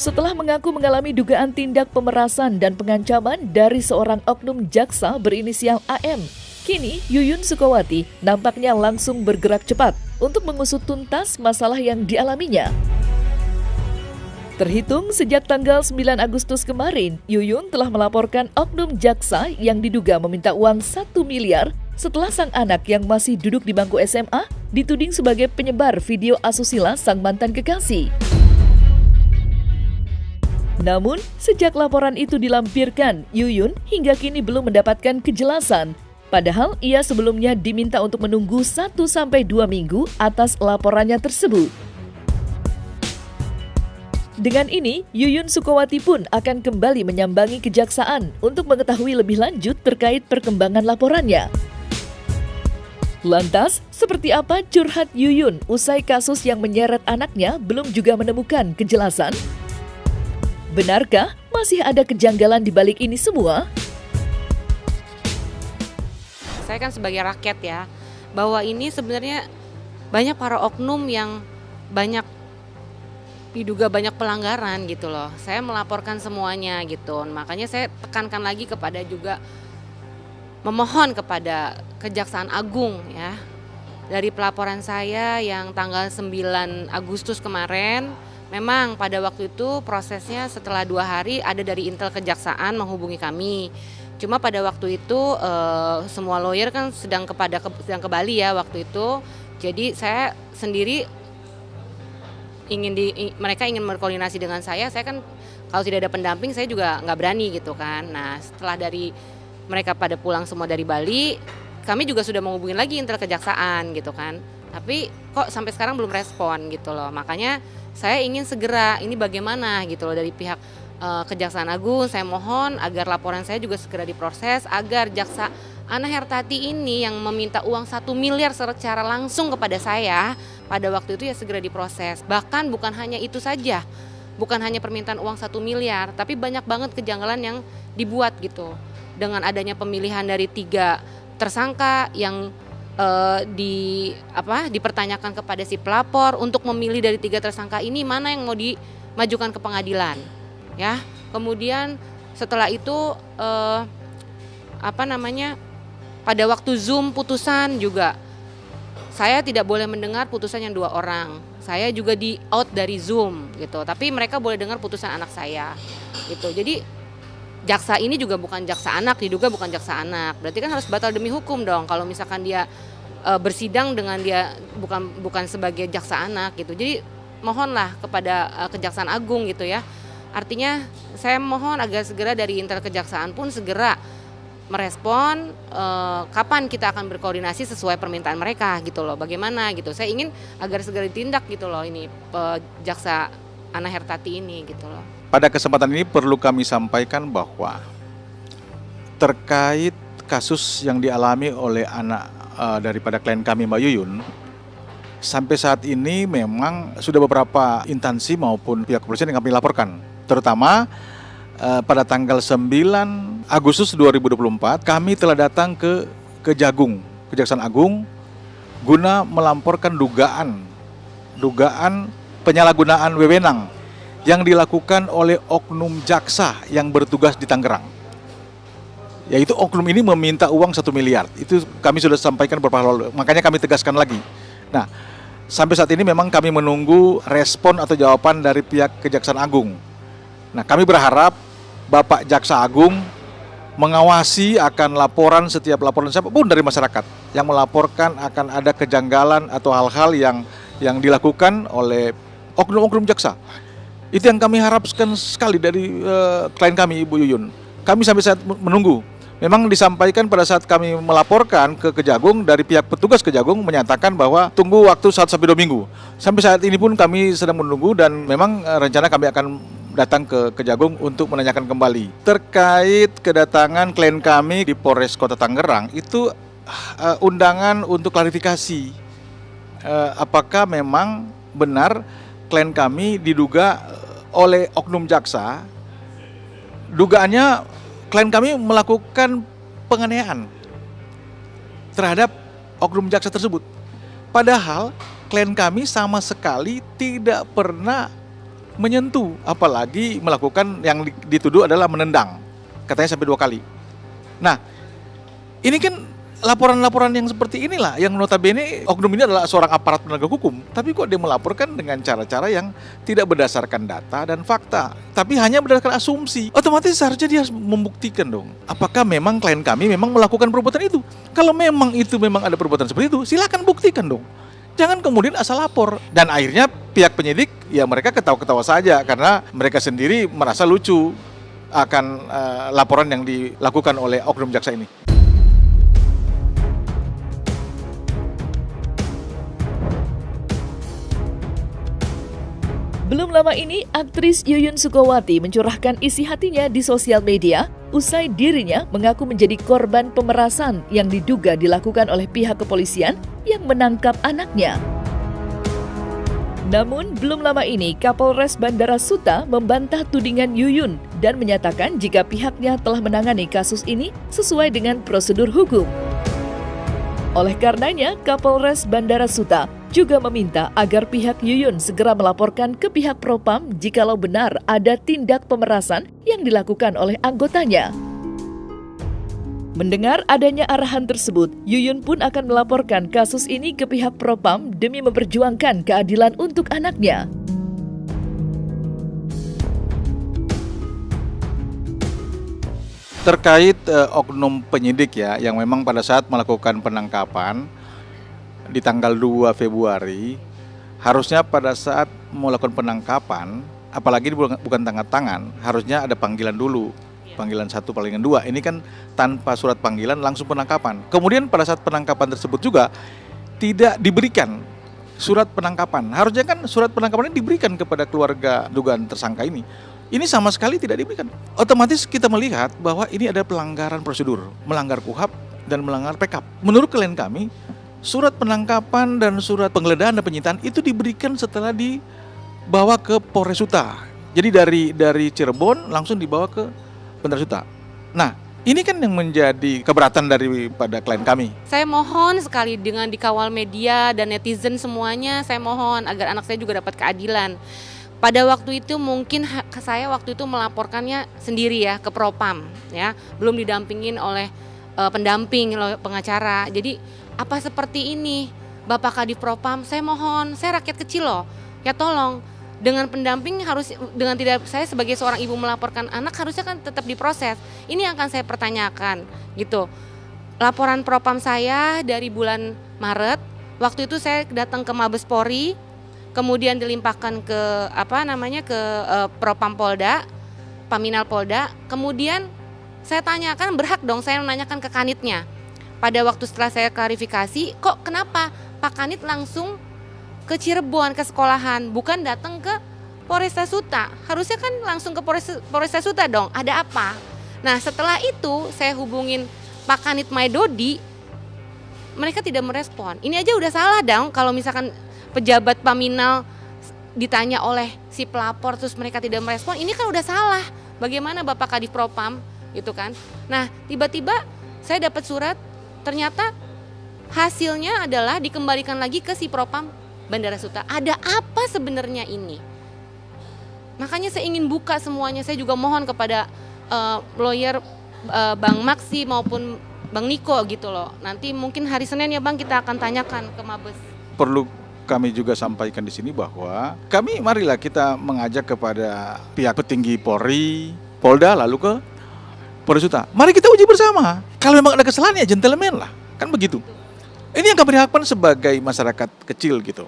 Setelah mengaku mengalami dugaan tindak pemerasan dan pengancaman dari seorang oknum jaksa berinisial AM, kini Yuyun Sukowati nampaknya langsung bergerak cepat untuk mengusut tuntas masalah yang dialaminya. Terhitung sejak tanggal 9 Agustus kemarin, Yuyun telah melaporkan oknum jaksa yang diduga meminta uang 1 miliar setelah sang anak yang masih duduk di bangku SMA dituding sebagai penyebar video asusila sang mantan kekasih. Namun, sejak laporan itu dilampirkan, Yuyun hingga kini belum mendapatkan kejelasan. Padahal ia sebelumnya diminta untuk menunggu 1-2 minggu atas laporannya tersebut. Dengan ini, Yuyun Sukowati pun akan kembali menyambangi kejaksaan untuk mengetahui lebih lanjut terkait perkembangan laporannya. Lantas, seperti apa curhat Yuyun usai kasus yang menyeret anaknya belum juga menemukan kejelasan? Benarkah masih ada kejanggalan di balik ini semua? Saya kan sebagai rakyat ya, bahwa ini sebenarnya banyak para oknum yang diduga banyak pelanggaran gitu loh. Saya melaporkan semuanya gitu. Makanya saya tekankan lagi kepada juga memohon kepada Kejaksaan Agung ya. Dari pelaporan saya yang tanggal 9 Agustus kemarin, memang pada waktu itu prosesnya setelah 2 hari ada dari Intel Kejaksaan menghubungi kami. Cuma pada waktu itu semua lawyer kan sedang ke Bali ya waktu itu. Jadi saya sendiri mereka ingin berkoordinasi dengan saya kan kalau tidak ada pendamping saya juga nggak berani gitu kan. Nah setelah dari mereka pada pulang semua dari Bali, kami juga sudah menghubungi lagi Intel Kejaksaan gitu kan. Tapi kok sampai sekarang belum respon gitu loh. Makanya saya ingin segera ini bagaimana gitu loh dari pihak Kejaksaan Agung. Saya mohon agar laporan saya juga segera diproses agar Jaksa Ana Hertati ini yang meminta uang 1 miliar secara langsung kepada saya pada waktu itu ya segera diproses. Bahkan bukan hanya itu saja, bukan hanya permintaan uang 1 miliar, tapi banyak banget kejanggalan yang dibuat gitu. Dengan adanya pemilihan dari 3 tersangka yang dipertanyakan kepada si pelapor untuk memilih dari 3 tersangka ini mana yang mau dimajukan ke pengadilan ya. Kemudian setelah itu pada waktu Zoom putusan juga saya tidak boleh mendengar putusan yang 2 orang. Saya juga di out dari Zoom gitu. Tapi mereka boleh dengar putusan anak saya gitu. Jadi jaksa ini juga bukan jaksa anak, diduga bukan jaksa anak. Berarti kan harus batal demi hukum dong kalau misalkan dia bersidang dengan dia bukan sebagai jaksa anak gitu. Jadi mohonlah kepada Kejaksaan Agung gitu ya. Artinya saya mohon agar segera dari Intel Kejaksaan pun segera merespon kapan kita akan berkoordinasi sesuai permintaan mereka gitu loh. Bagaimana gitu. Saya ingin agar segera ditindak gitu loh ini Jaksa Ana Hertati ini gitu loh. Pada kesempatan ini perlu kami sampaikan bahwa terkait kasus yang dialami oleh anak daripada klien kami Mbak Yuyun, sampai saat ini memang sudah beberapa instansi maupun pihak kepolisian yang kami laporkan. Terutama pada tanggal 9 Agustus 2024 kami telah datang ke Kejaksaan Agung guna melamporkan dugaan penyalahgunaan wewenang yang dilakukan oleh oknum jaksa yang bertugas di Tangerang. Yaitu oknum ini meminta uang 1 miliar. Itu kami sudah sampaikan beberapa lalu. Makanya kami tegaskan lagi. Nah, sampai saat ini memang kami menunggu respon atau jawaban dari pihak Kejaksaan Agung. Nah, kami berharap Bapak Jaksa Agung mengawasi akan setiap laporan siapapun dari masyarakat yang melaporkan akan ada kejanggalan atau hal-hal yang dilakukan oleh oknum-oknum jaksa. Itu yang kami harapkan sekali dari klien kami Ibu Yuyun. Kami sampai saat menunggu. Memang disampaikan pada saat kami melaporkan ke Kejagung dari pihak petugas Kejagung menyatakan bahwa tunggu waktu 1-2 minggu. Sampai saat ini pun kami sedang menunggu dan memang rencana kami akan datang ke Kejagung untuk menanyakan kembali. Terkait kedatangan klien kami di Polres Kota Tangerang itu undangan untuk klarifikasi. Apakah memang benar klien kami diduga oleh oknum jaksa, dugaannya klien kami melakukan penganiayaan. terhadap oknum jaksa tersebut. Padahal klien kami sama sekali tidak pernah menyentuh, apalagi melakukan yang dituduh adalah menendang. Katanya sampai 2 kali. Nah, ini kan laporan-laporan yang seperti inilah yang notabene oknum ini adalah seorang aparat penegak hukum, tapi kok dia melaporkan dengan cara-cara yang tidak berdasarkan data dan fakta, tapi hanya berdasarkan asumsi. Otomatis seharusnya dia harus membuktikan dong, apakah memang klien kami memang melakukan perbuatan itu. Kalau memang itu memang ada perbuatan seperti itu, silakan buktikan dong. Jangan kemudian asal lapor. Dan akhirnya pihak penyidik ya mereka ketawa-ketawa saja karena mereka sendiri merasa lucu akan laporan yang dilakukan oleh oknum jaksa ini. Belum lama ini, aktris Yuyun Sukowati mencurahkan isi hatinya di sosial media usai dirinya mengaku menjadi korban pemerasan yang diduga dilakukan oleh pihak kepolisian yang menangkap anaknya. Namun, belum lama ini Kapolres Bandara Suta membantah tudingan Yuyun dan menyatakan jika pihaknya telah menangani kasus ini sesuai dengan prosedur hukum. Oleh karenanya, Kapolres Bandara Suta juga meminta agar pihak Yuyun segera melaporkan ke pihak Propam jikalau benar ada tindak pemerasan yang dilakukan oleh anggotanya. Mendengar adanya arahan tersebut, Yuyun pun akan melaporkan kasus ini ke pihak Propam demi memperjuangkan keadilan untuk anaknya. Terkait oknum penyidik ya yang memang pada saat melakukan penangkapan di tanggal 2 Februari, harusnya pada saat melakukan penangkapan, apalagi bukan tanda tangan, harusnya ada panggilan dulu. Panggilan 1, panggilan 2. Ini kan tanpa surat panggilan langsung penangkapan. Kemudian pada saat penangkapan tersebut juga tidak diberikan surat penangkapan. Harusnya kan surat penangkapan ini diberikan kepada keluarga dugaan tersangka ini. Ini sama sekali tidak diberikan. Otomatis kita melihat bahwa ini ada pelanggaran prosedur, melanggar KUHP dan melanggar PKP. Menurut klien kami, surat penangkapan dan surat penggeledahan dan penyitaan itu diberikan setelah dibawa ke Polres Suta. Jadi dari Cirebon langsung dibawa ke Bandara Suta. Nah, ini kan yang menjadi keberatan daripada klien kami. Saya mohon sekali dengan dikawal media dan netizen semuanya, saya mohon agar anak saya juga dapat keadilan. Pada waktu itu mungkin saya waktu itu melaporkannya sendiri ya ke Propam ya, belum didampingin oleh pendamping pengacara. Jadi apa seperti ini Bapak Kadif Propam, saya mohon, saya rakyat kecil loh, ya tolong dengan pendamping harus, dengan tidak saya sebagai seorang ibu melaporkan anak harusnya kan tetap diproses. Ini yang akan saya pertanyakan gitu. Laporan Propam saya dari bulan Maret, waktu itu saya datang ke Mabes Polri, kemudian dilimpahkan ke Propam Polda, Paminal Polda. Kemudian saya tanyakan, berhak dong saya menanyakan ke Kanitnya. Pada waktu setelah saya klarifikasi, kok kenapa Pak Kanit langsung ke Cirebon, ke sekolahan, bukan datang ke Polresta Suta? Harusnya kan langsung ke Polresta Suta dong, ada apa? Nah setelah itu saya hubungin Pak Kanit Maidodi, mereka tidak merespon. Ini aja udah salah dong kalau misalkan pejabat Paminal ditanya oleh si pelapor terus mereka tidak merespon, ini kan udah salah. Bagaimana Bapak Kadif Propam gitu kan. Nah tiba-tiba saya dapat surat, ternyata hasilnya adalah dikembalikan lagi ke si Propam Bandara Suta. Ada apa sebenarnya ini? Makanya saya ingin buka semuanya. Saya juga mohon kepada lawyer Bang Maksi maupun Bang Niko gitu loh. Nanti mungkin hari Senin ya Bang kita akan tanyakan ke Mabes. Perlu kami juga sampaikan di sini bahwa marilah kita mengajak kepada pihak petinggi Polri, Polda, lalu ke Polres Suta. Mari kita uji bersama. Kalau memang ada kesalahan ya gentleman lah, kan begitu. Ini yang kami harapkan sebagai masyarakat kecil gitu.